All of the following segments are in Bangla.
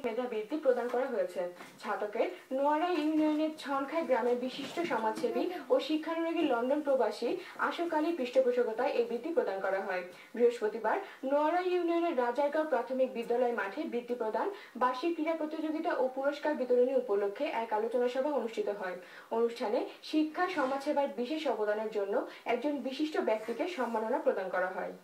মেধাবৃত্তি প্রদান করা হয়েছে। ছাতকের নোয়ারা ইউনিয়নের ছনখাই গ্রামের বিশিষ্ট সমাজসেবী ও শিক্ষানুরাগী লন্ডন প্রবাসী আশোক আলীর পৃষ্ঠপোষকতায় এই বৃত্তি প্রদান করা হয়। বৃহস্পতিবার নোয়ারা ইউনিয়নের রাজারগাঁও প্রাথমিক বিদ্যালয় মাঠে বৃত্তি প্রদান, বার্ষিক ক্রীড়া প্রতিযোগিতা ও পুরস্কার বিতরণী উপলক্ষে এক আলোচনা সভা অনুষ্ঠিত হয়। অনুষ্ঠানে শিক্ষা সমাজসেবার বিশেষ অবদানের জন্য একজন বিশিষ্ট ব্যক্তিকে সম্মাননা প্রদান করা হয়।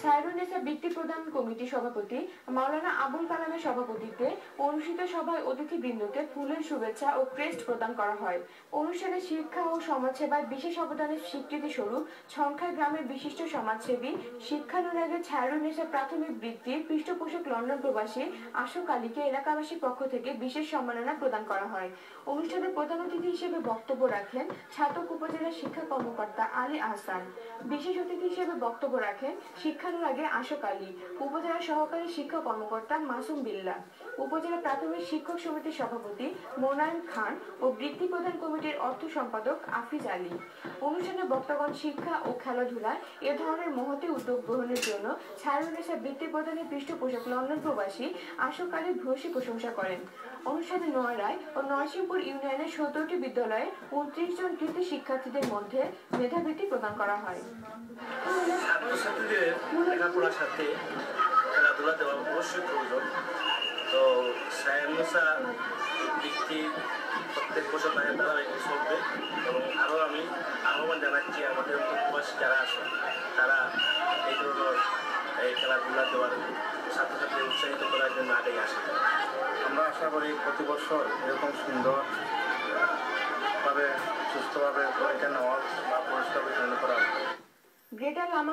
ছায়রুন্নেসা বৃত্তি প্রদান কমিটি সভাপতি মাওলানা আবুল কালামের সভাপতিত্বে অনুষ্ঠিত সভায় অতিথিবৃন্দকে ফুলের শুভেচ্ছা ও ক্রেস্ট প্রদান করা হয়। অনুষ্ঠানে শিক্ষা ও সমাজসেবায় বিশেষ অবদানের স্বীকৃতি স্বরূপ ছনখাই গ্রামের বিশিষ্ট সমাজসেবী শিক্ষানুরাগের ছায়রুন্নেসা প্রাথমিক বৃত্তির পৃষ্ঠপোষক লন্ডন প্রবাসী আশোক আলীকে এলাকাবাসীর পক্ষ থেকে বিশেষ সম্মাননা প্রদান করা হয়। অনুষ্ঠানে প্রধান অতিথি হিসেবে বক্তব্য রাখেন ছাতক উপজেলার শিক্ষা কর্মকর্তা আলী আহসান। বিশেষ অতিথি হিসেবে বক্তব্য রাখেন শিক্ষানুরাগে আশোক আলী, উপজেলা সহকারী শিক্ষা কর্মকর্তা মাসুম বিল্লাহ, উপজেলা প্রাথমিক শিক্ষক সমিতির সভাপতি মোনায়েম খান ও বৃত্তি প্রদান কমিটির অর্থ সম্পাদক আফিজ আলী। অনুষ্ঠানে বক্তাগণ শিক্ষা ও খেলাধুলায় এ ধরনের মহতী উদ্যোগ গ্রহণের জন্য ছায়রুন্নেসা বৃত্তি প্রদানের পৃষ্ঠপোষক লন্ডন প্রবাসী আশোক আলীর ভূয়সী প্রশংসা করেন। অনুষ্ঠানে নোয়ারায় ও নরসিংপুর ইউনিয়নের 17টি বিদ্যালয়ে 29 জন কৃতি শিক্ষার্থীদের মধ্যে মেধাবৃত্তি প্রদান করা হয়। ছাত্রছাত্রীদের লেখাপড়ার সাথে খেলাধুলা দেওয়া অবশ্যই প্রয়োজন। তো ছায়রুন্নেসা বৃত্তি প্রত্যেক বছর তাদের দ্বারা এগিয়ে চলবে এবং আরও আমি আহ্বান জানাচ্ছি আমাদের প্রবাসী যারা আছে তারা এই ধরনের খেলাধুলা দেওয়ার ছাত্রছাত্রীদের উৎসাহিত করার জন্য আগেই আসে। আমরা আশা করি প্রতি বছর এরকম সুন্দরভাবে সুস্থভাবে পরীক্ষা নেওয়া বা পুরস্কার বিতরণ করা। গ্রেটার লামা